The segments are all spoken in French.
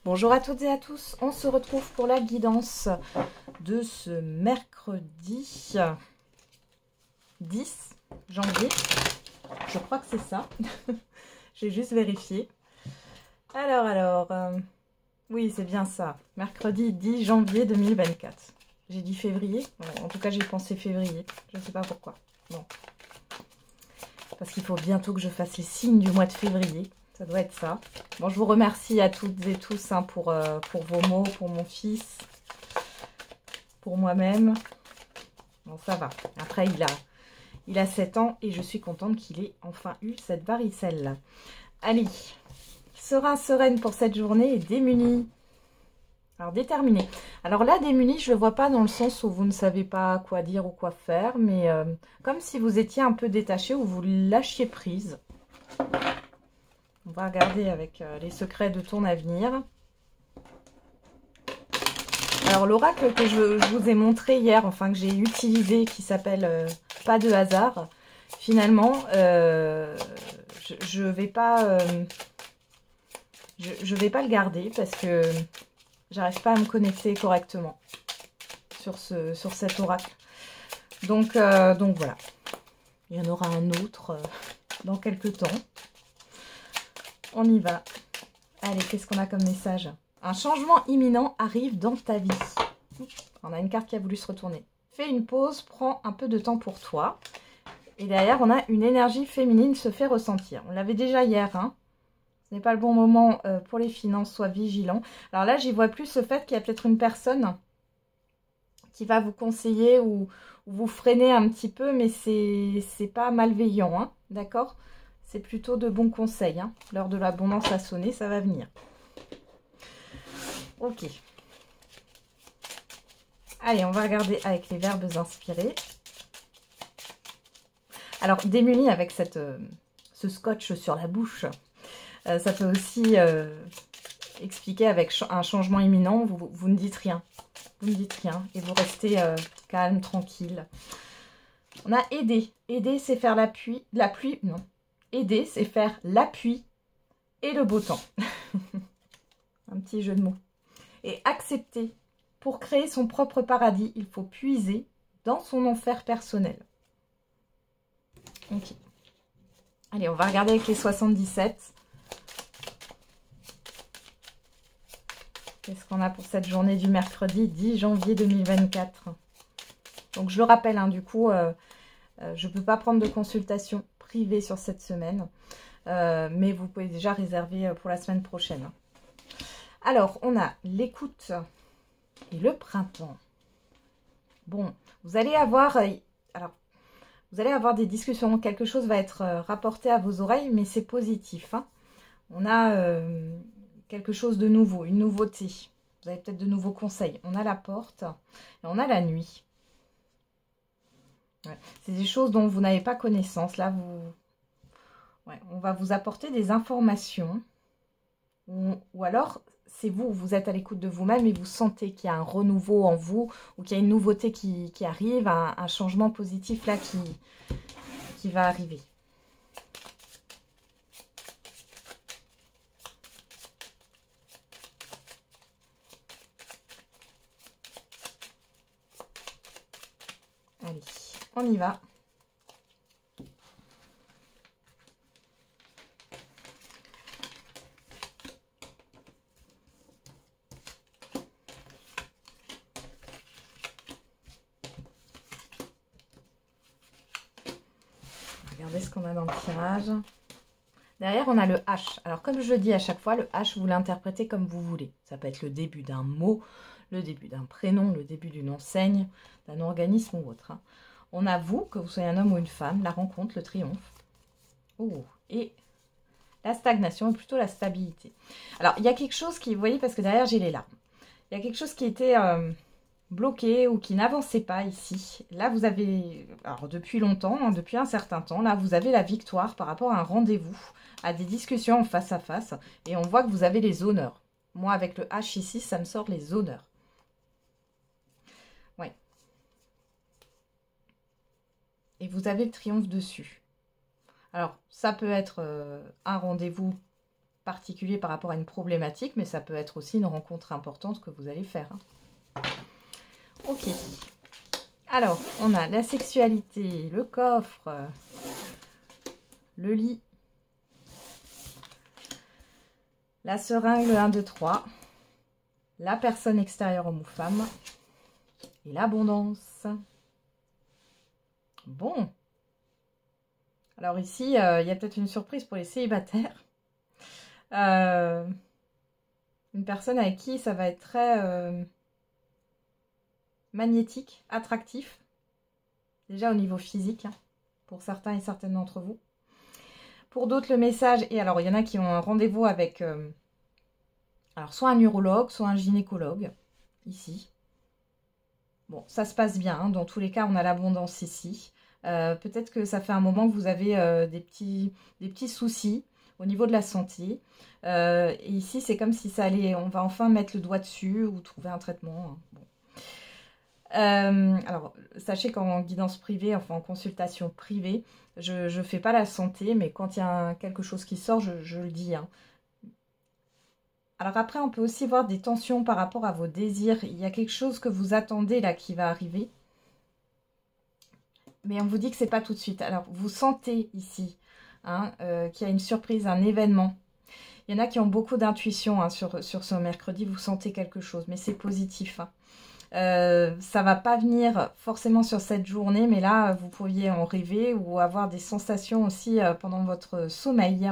Bonjour à toutes et à tous, on se retrouve pour la guidance de ce mercredi 10 janvier. Je crois que c'est ça. J'ai juste vérifié. Oui, c'est bien ça. Mercredi 10 janvier 2024. J'ai dit février. En tout cas, j'ai pensé février. Je ne sais pas pourquoi. Bon. Parce qu'il faut bientôt que je fasse les signes du mois de février. Ça doit être ça. Bon, je vous remercie à toutes et tous hein, pour vos mots, pour mon fils, pour moi-même. Bon, ça va. Après, il a 7 ans et je suis contente qu'il ait enfin eu cette varicelle. Allez, serein, sereine pour cette journée et démunie. Alors, déterminé. Alors là, démunie, je ne le vois pas dans le sens où vous ne savez pas quoi dire ou quoi faire, mais comme si vous étiez un peu détaché ou vous lâchiez prise. On va regarder avec les secrets de ton avenir. Alors l'oracle que je vous ai montré hier, enfin que j'ai utilisé, qui s'appelle Pas de hasard, finalement, je vais pas le garder parce que j'arrive pas à me connecter correctement sur cet oracle. Donc voilà, il y en aura un autre dans quelques temps. On y va. Allez, qu'est-ce qu'on a comme message? Un changement imminent arrive dans ta vie. On a une carte qui a voulu se retourner. Fais une pause, prends un peu de temps pour toi. Et derrière, on a une énergie féminine se fait ressentir. On l'avait déjà hier. Hein. Ce n'est pas le bon moment pour les finances, sois vigilant. Alors là, j'y vois plus le fait qu'il y a peut-être une personne qui va vous conseiller ou vous freiner un petit peu, mais c'est pas malveillant. Hein, d'accord? C'est plutôt de bons conseils. Hein. L'heure de l'abondance a sonné, ça va venir. Ok. Allez, on va regarder avec les verbes inspirés. Alors, démunie avec ce scotch sur la bouche, ça peut aussi expliquer avec un changement imminent, vous ne dites rien. Vous ne dites rien et vous restez calme, tranquille. On a aider. Aider, c'est faire la pluie. Non. Aider, c'est faire l'appui et le beau temps. Un petit jeu de mots. Et accepter. Pour créer son propre paradis, il faut puiser dans son enfer personnel. Ok. Allez, on va regarder avec les 77. Qu'est-ce qu'on a pour cette journée du mercredi 10 janvier 2024? Donc, je le rappelle, hein, du coup, je ne peux pas prendre de consultation privée sur cette semaine. Mais vous pouvez déjà réserver pour la semaine prochaine. Alors, on a l'écoute et le printemps. Bon, vous allez avoir... vous allez avoir des discussions. Quelque chose va être rapporté à vos oreilles, mais c'est positif. Hein. On a quelque chose de nouveau, une nouveauté. Vous avez peut-être de nouveaux conseils. On a la porte et on a la nuit. Ouais. C'est des choses dont vous n'avez pas connaissance. Là, on va vous apporter des informations. Ou alors, c'est vous êtes à l'écoute de vous-même et vous sentez qu'il y a un renouveau en vous ou qu'il y a une nouveauté qui arrive, un changement positif là qui va arriver. Allez, on y va. Regardez ce qu'on a dans le tirage. Derrière, on a le H. Alors, comme je le dis à chaque fois, le H, vous l'interprétez comme vous voulez. Ça peut être le début d'un mot, le début d'un prénom, le début d'une enseigne, d'un organisme ou autre. Hein. On a vous, que vous soyez un homme ou une femme, la rencontre, le triomphe. Oh, et la stagnation, et plutôt la stabilité. Alors, il y a quelque chose qui, vous voyez, parce que derrière, j'ai les larmes. Il y a quelque chose qui était bloqué ou qui n'avançait pas ici. Là, vous avez, alors depuis longtemps, hein, depuis un certain temps, là, vous avez la victoire par rapport à un rendez-vous, à des discussions en face à face, et on voit que vous avez les honneurs. Moi, avec le H ici, ça me sort les honneurs. Ouais. Et vous avez le triomphe dessus. Alors, ça peut être un rendez-vous particulier par rapport à une problématique, mais ça peut être aussi une rencontre importante que vous allez faire. Hein. Ok. Alors, on a la sexualité, le coffre, le lit, la seringue, le 1, 2, 3, la personne extérieure homme ou femme et l'abondance. Bon. Alors ici, il y a peut-être une surprise pour les célibataires. Une personne avec qui ça va être très magnétique, attractif. Déjà au niveau physique, hein, pour certains et certaines d'entre vous. Pour d'autres, le message... Et alors, il y en a qui ont un rendez-vous avec... alors, soit un urologue, soit un gynécologue, ici. Bon, ça se passe bien. Hein. Dans tous les cas, on a l'abondance ici. Peut-être que ça fait un moment que vous avez des petits soucis au niveau de la santé. Et ici, c'est comme si ça allait... On va enfin mettre le doigt dessus ou trouver un traitement. Hein. Bon. Alors, sachez qu'en guidance privée, enfin en consultation privée, je ne fais pas la santé, mais quand il y a quelque chose qui sort, je le dis. Hein. Alors après, on peut aussi voir des tensions par rapport à vos désirs. Il y a quelque chose que vous attendez là qui va arriver. Mais on vous dit que ce n'est pas tout de suite. Alors, vous sentez ici hein, qu'il y a une surprise, un événement. Il y en a qui ont beaucoup d'intuition hein, sur ce mercredi. Vous sentez quelque chose, mais c'est positif. Hein. Ça va pas venir forcément sur cette journée, mais là, vous pourriez en rêver ou avoir des sensations aussi pendant votre sommeil.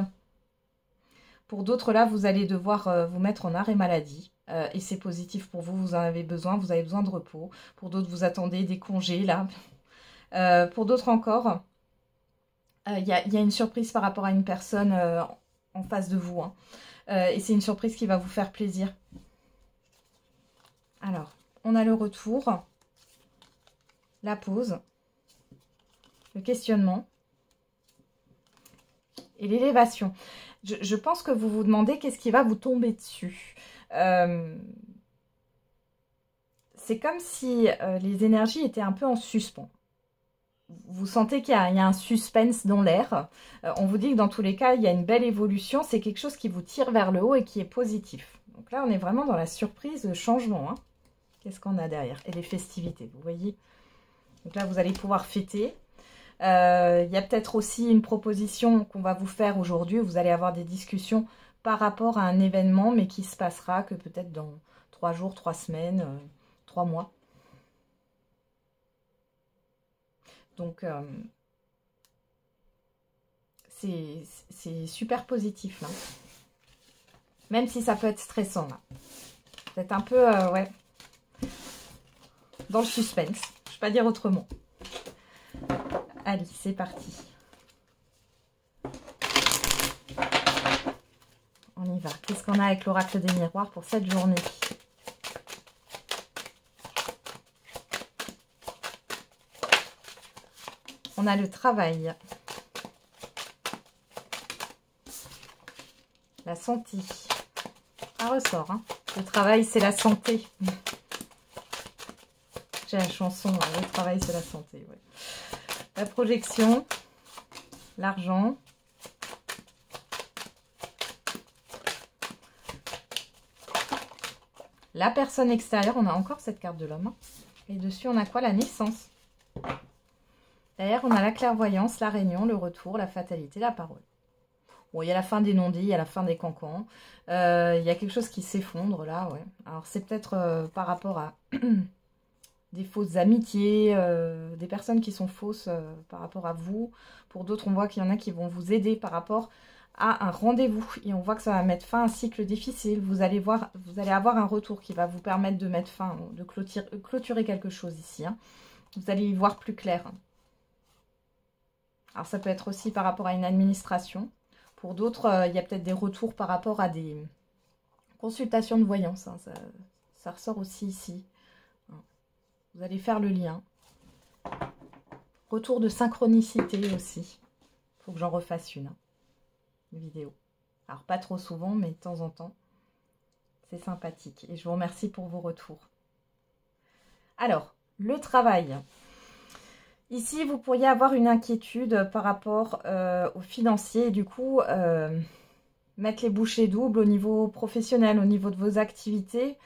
Pour d'autres, là, vous allez devoir vous mettre en arrêt maladie. Et c'est positif pour vous, vous en avez besoin de repos. Pour d'autres, vous attendez des congés, là. Pour d'autres encore, il y a une surprise par rapport à une personne en face de vous. Hein. Et c'est une surprise qui va vous faire plaisir. Alors... On a le retour, la pause, le questionnement et l'élévation. Je pense que vous vous demandez qu'est-ce qui va vous tomber dessus. C'est comme si les énergies étaient un peu en suspens. Vous sentez qu'il y a un suspense dans l'air. On vous dit que dans tous les cas, il y a une belle évolution. C'est quelque chose qui vous tire vers le haut et qui est positif. Donc là, on est vraiment dans la surprise, le changement. Hein. Qu'est-ce qu'on a derrière? Et les festivités, vous voyez. Donc là, vous allez pouvoir fêter. Il y a peut-être aussi une proposition qu'on va vous faire aujourd'hui. Vous allez avoir des discussions par rapport à un événement, mais qui se passera que peut-être dans 3 jours, 3 semaines, 3 mois. Donc, c'est super positif, là. Même si ça peut être stressant, là. Peut-être un peu, ouais... dans le suspense, je ne vais pas dire autrement. Allez, c'est parti. On y va. Qu'est-ce qu'on a avec l'oracle des miroirs pour cette journée? On a le travail. La santé. Un ressort, hein. Le travail, c'est la santé. J'ai la chanson, le travail c'est la santé. Ouais. La projection, l'argent, la personne extérieure, on a encore cette carte de l'homme. Hein. Et dessus on a quoi? La naissance. Derrière on a la clairvoyance, la réunion, le retour, la fatalité, la parole. Bon, il y a la fin des non-dits, il y a la fin des cancans. Il y a quelque chose qui s'effondre là, ouais. Alors c'est peut-être par rapport à... des fausses amitiés, des personnes qui sont fausses par rapport à vous. Pour d'autres, on voit qu'il y en a qui vont vous aider par rapport à un rendez-vous. Et on voit que ça va mettre fin à un cycle difficile. Vous allez avoir un retour qui va vous permettre de mettre fin, de clôturer quelque chose ici. Hein. Vous allez y voir plus clair. Alors ça peut être aussi par rapport à une administration. Pour d'autres, il y a peut-être des retours par rapport à des consultations de voyance. Hein. Ça ressort aussi ici. Vous allez faire le lien. Retour de synchronicité aussi. Il faut que j'en refasse une vidéo. Alors, pas trop souvent, mais de temps en temps. C'est sympathique. Et je vous remercie pour vos retours. Alors, le travail. Ici, vous pourriez avoir une inquiétude par rapport aux financiers. Du coup, mettre les bouchées doubles au niveau professionnel, au niveau de vos activités.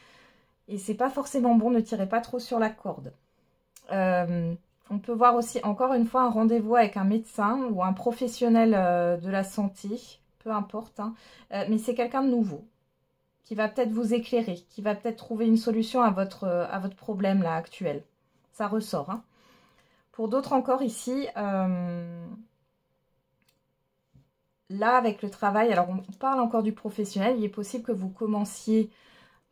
Et c'est pas forcément bon, ne tirez pas trop sur la corde. On peut voir aussi, encore une fois, un rendez-vous avec un médecin ou un professionnel de la santé, peu importe, hein. Mais c'est quelqu'un de nouveau qui va peut-être vous éclairer, qui va peut-être trouver une solution à votre problème là actuel. Ça ressort, hein. Pour d'autres encore ici, là avec le travail, alors on parle encore du professionnel, il est possible que vous commenciez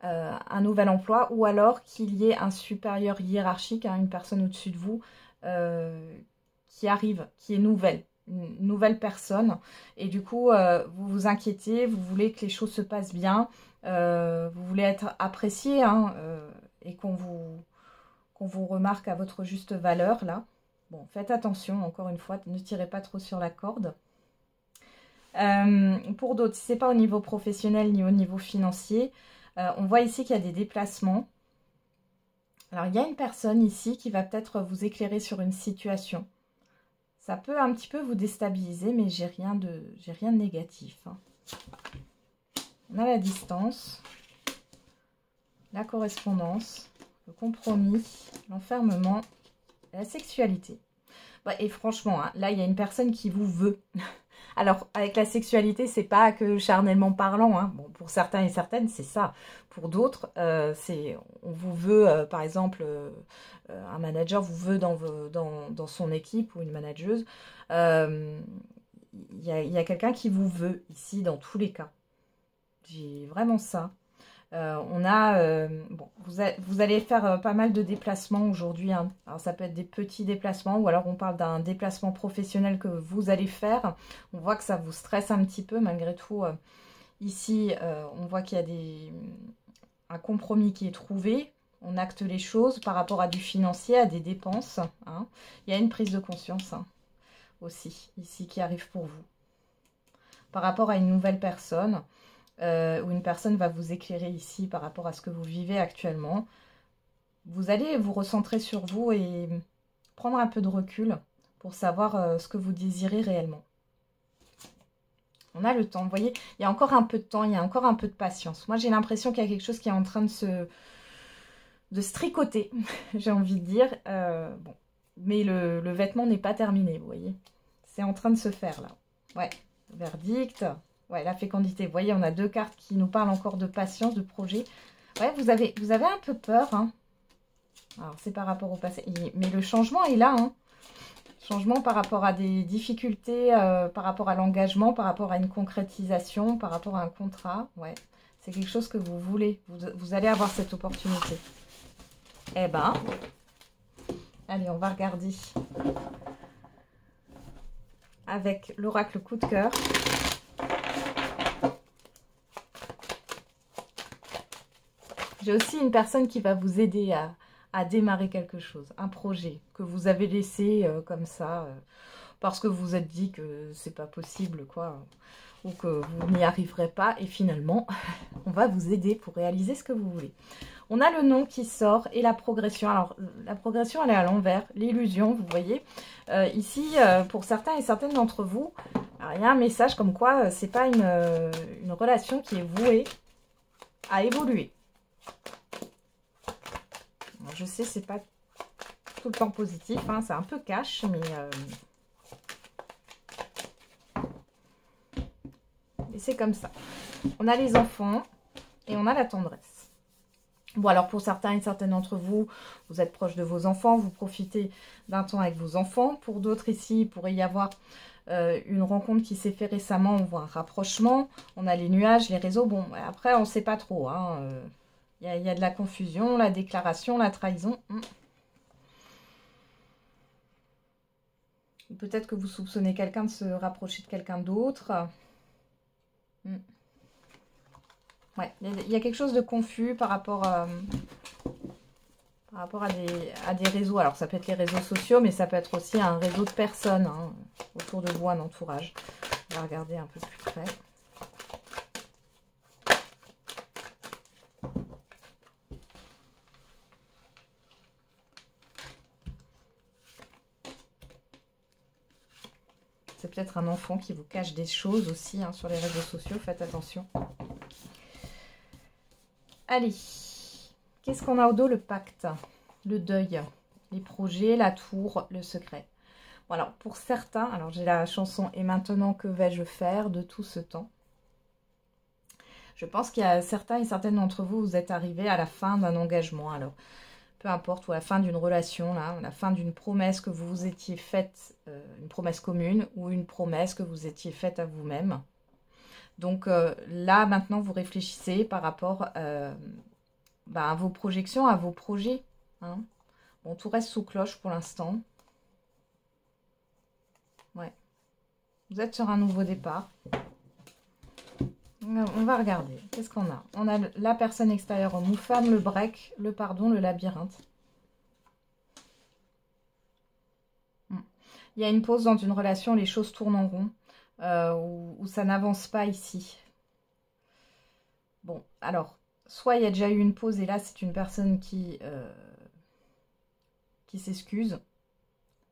un nouvel emploi ou alors qu'il y ait un supérieur hiérarchique, hein, une personne au-dessus de vous qui arrive, qui est nouvelle, une nouvelle personne. Et du coup, vous vous inquiétez, vous voulez que les choses se passent bien, vous voulez être apprécié, hein, et qu'on vous remarque à votre juste valeur là. Bon, faites attention, encore une fois, ne tirez pas trop sur la corde. Pour d'autres, si ce n'est pas au niveau professionnel ni au niveau financier, on voit ici qu'il y a des déplacements. Alors, il y a une personne ici qui va peut-être vous éclairer sur une situation. Ça peut un petit peu vous déstabiliser, mais j'ai rien de négatif, hein. On a la distance, la correspondance, le compromis, l'enfermement, la sexualité. Ouais, et franchement, hein, là, il y a une personne qui vous veut. Alors, avec la sexualité, c'est pas que charnellement parlant, hein. Bon, pour certains et certaines, c'est ça. Pour d'autres, on vous veut, par exemple, un manager vous veut dans son équipe ou une manageuse. Il y a quelqu'un qui vous veut ici, dans tous les cas. J'ai vraiment ça. Bon, vous allez faire pas mal de déplacements aujourd'hui, hein. Alors ça peut être des petits déplacements ou alors on parle d'un déplacement professionnel que vous allez faire. On voit que ça vous stresse un petit peu malgré tout. Ici, on voit qu'il y a un compromis qui est trouvé. On acte les choses par rapport à du financier, à des dépenses, hein. Il y a une prise de conscience, hein, aussi ici qui arrive pour vous. Par rapport à une nouvelle personne. Où une personne va vous éclairer ici par rapport à ce que vous vivez actuellement. Vous allez vous recentrer sur vous et prendre un peu de recul pour savoir ce que vous désirez réellement. On a le temps, vous voyez, il y a encore un peu de temps, il y a encore un peu de patience. Moi, j'ai l'impression qu'il y a quelque chose qui est en train de se tricoter, j'ai envie de dire. Bon. Mais le vêtement n'est pas terminé, vous voyez. C'est en train de se faire, là. Ouais, verdict. Ouais, la fécondité. Vous voyez, on a deux cartes qui nous parlent encore de patience, de projet. Ouais, vous avez un peu peur, hein. Alors, c'est par rapport au passé. Mais le changement est là, hein. Changement par rapport à des difficultés, par rapport à l'engagement, par rapport à une concrétisation, par rapport à un contrat. Ouais, c'est quelque chose que vous voulez. Vous allez avoir cette opportunité. Eh ben, allez, on va regarder avec l'oracle coup de cœur. J'ai aussi une personne qui va vous aider à démarrer quelque chose, un projet que vous avez laissé comme ça, parce que vous vous êtes dit que c'est pas possible, quoi, ou que vous n'y arriverez pas, et finalement, on va vous aider pour réaliser ce que vous voulez. On a le nom qui sort et la progression. Alors, la progression, elle est à l'envers, l'illusion, vous voyez. Ici, pour certains et certaines d'entre vous, il y a un message comme quoi c'est pas une relation qui est vouée à évoluer. Je sais, c'est pas tout le temps positif, hein, c'est un peu cash, mais c'est comme ça. On a les enfants et on a la tendresse. Bon, alors pour certains et certaines d'entre vous, vous êtes proche de vos enfants, vous profitez d'un temps avec vos enfants. Pour d'autres ici, il pourrait y avoir une rencontre qui s'est fait récemment, on voit un rapprochement. On a les nuages, les réseaux. Bon, après, on ne sait pas trop, hein. Il y a de la confusion, la déclaration, la trahison. Peut-être que vous soupçonnez quelqu'un de se rapprocher de quelqu'un d'autre. Ouais, il y a quelque chose de confus par rapport à des réseaux. Alors, ça peut être les réseaux sociaux, mais ça peut être aussi un réseau de personnes, hein, autour de vous, un entourage. On va regarder un peu plus près. C'est peut-être un enfant qui vous cache des choses aussi hein, sur les réseaux sociaux. Faites attention. Allez. Qu'est-ce qu'on a au dos? Le pacte, le deuil, les projets, la tour, le secret. Bon, alors, pour certains, alors j'ai la chanson « Et maintenant, que vais-je faire de tout ce temps ?» Je pense qu'il y a certains et certaines d'entre vous, vous êtes arrivés à la fin d'un engagement. Alors, peu importe, ou à la fin d'une relation, là, à la fin d'une promesse que vous vous étiez faite, une promesse commune, ou une promesse que vous étiez faite à vous-même. Donc là, maintenant, vous réfléchissez par rapport à vos projections, à vos projets. Hein. Bon, tout reste sous cloche pour l'instant. Ouais. Vous êtes sur un nouveau départ. On va regarder. Qu'est-ce qu'on a? On a la personne extérieure, homme ou femme, le break, le pardon, le labyrinthe. Il y a une pause dans une relation, les choses tournent en rond, où ça n'avance pas ici. Bon, alors, soit il y a déjà eu une pause et là, c'est une personne qui s'excuse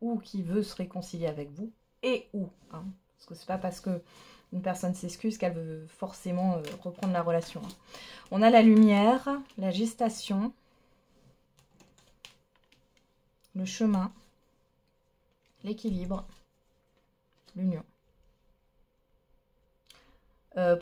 ou qui veut se réconcilier avec vous, et ou, hein, parce que c'est pas parce que une personne s'excuse qu'elle veut forcément reprendre la relation. On a la lumière, la gestation, le chemin, l'équilibre, l'union.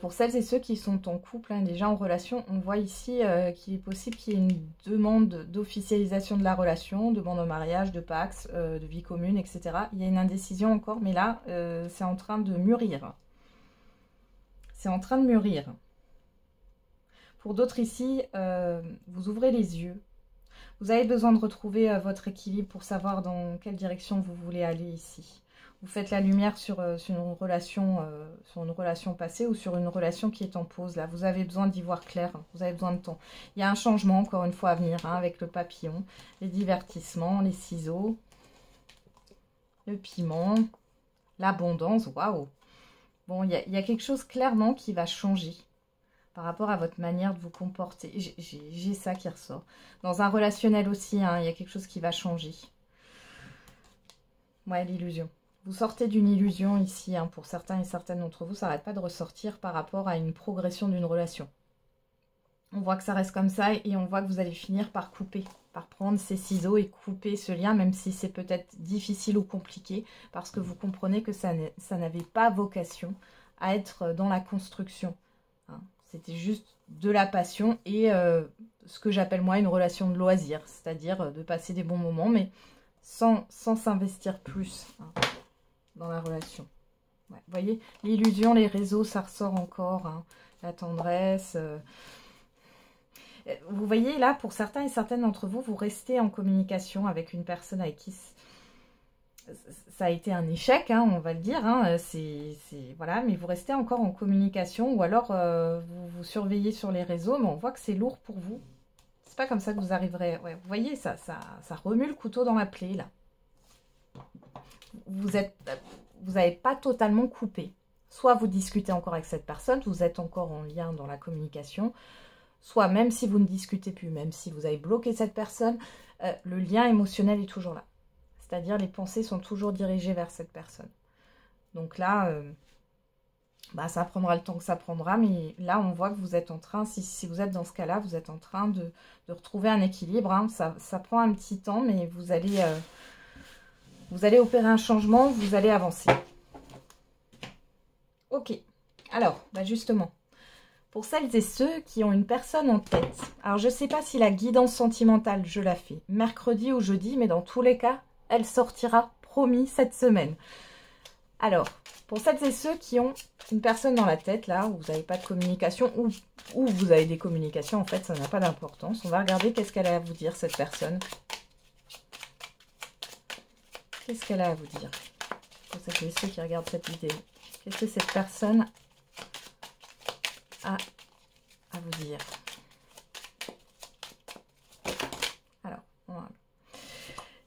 Pour celles et ceux qui sont en couple, hein, déjà en relation, on voit ici qu'il est possible qu'il y ait une demande d'officialisation de la relation, demande en mariage, de pax, de vie commune, etc. Il y a une indécision encore, mais là, c'est en train de mûrir. C'est en train de mûrir. Pour d'autres ici, vous ouvrez les yeux. Vous avez besoin de retrouver votre équilibre pour savoir dans quelle direction vous voulez aller ici. Vous faites la lumière sur une relation passée ou sur une relation qui est en pause. Là, vous avez besoin d'y voir clair. Vous avez besoin de temps. Il y a un changement, encore une fois, à venir, hein, avec le papillon, les divertissements, les ciseaux, le piment, l'abondance. Waouh! Bon, il y a quelque chose clairement qui va changer par rapport à votre manière de vous comporter. J'ai ça qui ressort. Dans un relationnel aussi, hein, il y a quelque chose qui va changer. Ouais, l'illusion. Vous sortez d'une illusion ici, hein, pour certains et certaines d'entre vous, ça n'arrête pas de ressortir par rapport à une progression d'une relation. On voit que ça reste comme ça et on voit que vous allez finir par couper, par prendre ces ciseaux et couper ce lien, même si c'est peut-être difficile ou compliqué, parce que vous comprenez que ça n'avait pas vocation à être dans la construction. Hein. C'était juste de la passion et ce que j'appelle moi une relation de loisir, c'est-à-dire de passer des bons moments, mais sans s'investir plus. Hein, dans la relation. Ouais, vous voyez, l'illusion, les réseaux, ça ressort encore. Hein, la tendresse. Vous voyez, là, pour certains et certaines d'entre vous, vous restez en communication avec une personne avec qui ça a été un échec, hein, on va le dire. Hein, voilà, mais vous restez encore en communication ou alors vous surveillez sur les réseaux, mais on voit que c'est lourd pour vous. C'est pas comme ça que vous arriverez. Ouais, vous voyez, ça remue le couteau dans la plaie, là. Vous n'avez pas totalement coupé. Soit vous discutez encore avec cette personne, vous êtes encore en lien dans la communication, soit même si vous ne discutez plus, même si vous avez bloqué cette personne, le lien émotionnel est toujours là. C'est-à-dire les pensées sont toujours dirigées vers cette personne. Donc là, ça prendra le temps que ça prendra, mais là on voit que vous êtes en train, si vous êtes dans ce cas-là, vous êtes en train de retrouver un équilibre. Hein. Ça prend un petit temps, mais vous allez opérer un changement, vous allez avancer. Ok, alors, justement, pour celles et ceux qui ont une personne en tête, alors je ne sais pas si la guidance sentimentale, je la fais mercredi ou jeudi, mais dans tous les cas, elle sortira, promis, cette semaine. Alors, pour celles et ceux qui ont une personne dans la tête, là, où vous n'avez pas de communication, ou vous avez des communications, en fait, ça n'a pas d'importance. On va regarder qu'est-ce qu'elle a à vous dire, cette personne. Qu'est-ce qu'elle a à vous dire? Pour celles et ceux qui regardent cette vidéo. Qu'est-ce que cette personne a à vous dire? Alors, voilà.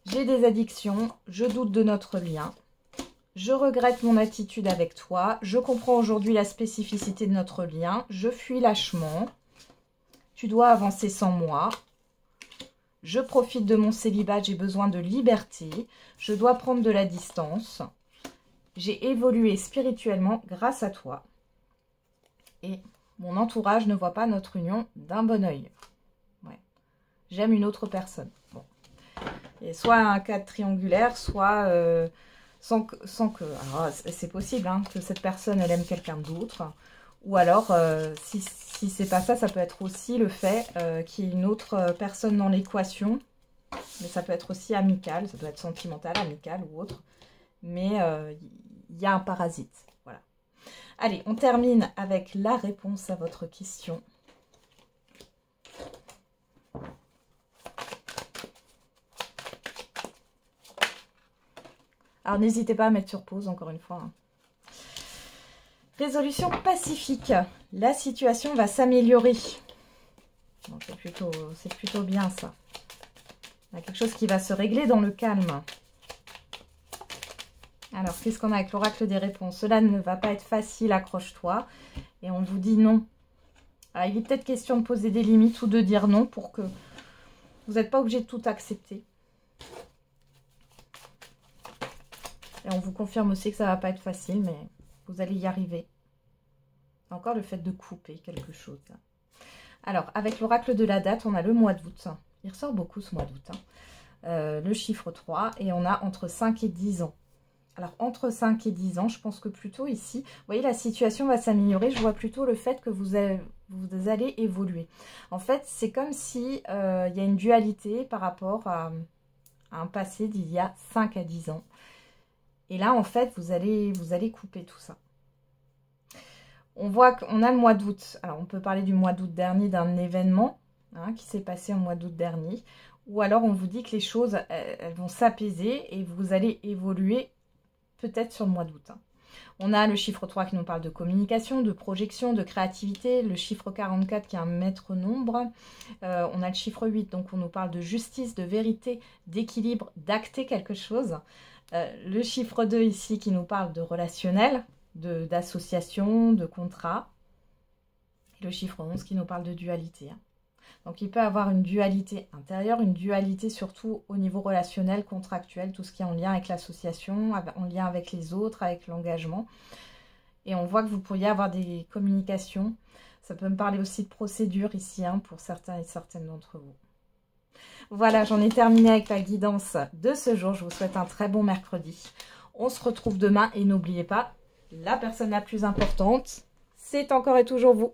J'ai des addictions, je doute de notre lien, je regrette mon attitude avec toi, je comprends aujourd'hui la spécificité de notre lien, je fuis lâchement, tu dois avancer sans moi. Je profite de mon célibat, j'ai besoin de liberté. Je dois prendre de la distance. J'ai évolué spirituellement grâce à toi. Et mon entourage ne voit pas notre union d'un bon œil. Ouais. J'aime une autre personne. Bon. Et soit un cadre triangulaire, soit sans que... Alors, c'est possible hein, que cette personne, elle aime quelqu'un d'autre. Ou alors, si c'est pas ça, ça peut être aussi le fait qu'il y ait une autre personne dans l'équation. Mais ça peut être aussi amical, ça peut être sentimental, amical ou autre. Mais il y a un parasite. Voilà. Allez, on termine avec la réponse à votre question. Alors, n'hésitez pas à mettre sur pause, encore une fois. Hein. Résolution pacifique. La situation va s'améliorer. C'est plutôt bien, ça. Il y a quelque chose qui va se régler dans le calme. Alors, qu'est-ce qu'on a avec l'oracle des réponses? Cela ne va pas être facile, accroche-toi. Et on vous dit non. Alors, il est peut-être question de poser des limites ou de dire non pour que vous n'êtes pas obligé de tout accepter. Et on vous confirme aussi que ça ne va pas être facile, mais vous allez y arriver. Encore le fait de couper quelque chose. Alors, avec l'oracle de la date, on a le mois d'août. Il ressort beaucoup ce mois d'août. Hein. Le chiffre 3 et on a entre 5 et 10 ans. Alors, entre 5 et 10 ans, je pense que plutôt ici, vous voyez, la situation va s'améliorer. Je vois plutôt le fait que vous allez évoluer. En fait, c'est comme si il y a une dualité par rapport à un passé d'il y a 5 à 10 ans. Et là, en fait, vous allez couper tout ça. On voit qu'on a le mois d'août. Alors, on peut parler du mois d'août dernier, d'un événement hein, qui s'est passé en mois d'août dernier. Ou alors, on vous dit que les choses elles vont s'apaiser et vous allez évoluer peut-être sur le mois d'août. Hein. On a le chiffre 3 qui nous parle de communication, de projection, de créativité. Le chiffre 44 qui est un maître nombre. On a le chiffre 8, donc on nous parle de justice, de vérité, d'équilibre, d'acter quelque chose. Le chiffre 2 ici qui nous parle de relationnel, d'association, de contrat. Et le chiffre 11 qui nous parle de dualité. Hein. Donc il peut y avoir une dualité intérieure, une dualité surtout au niveau relationnel, contractuel, tout ce qui est en lien avec l'association, en lien avec les autres, avec l'engagement. Et on voit que vous pourriez avoir des communications. Ça peut me parler aussi de procédure ici, hein, pour certains et certaines d'entre vous. Voilà, j'en ai terminé avec la guidance de ce jour. Je vous souhaite un très bon mercredi. On se retrouve demain et n'oubliez pas, la personne la plus importante, c'est encore et toujours vous.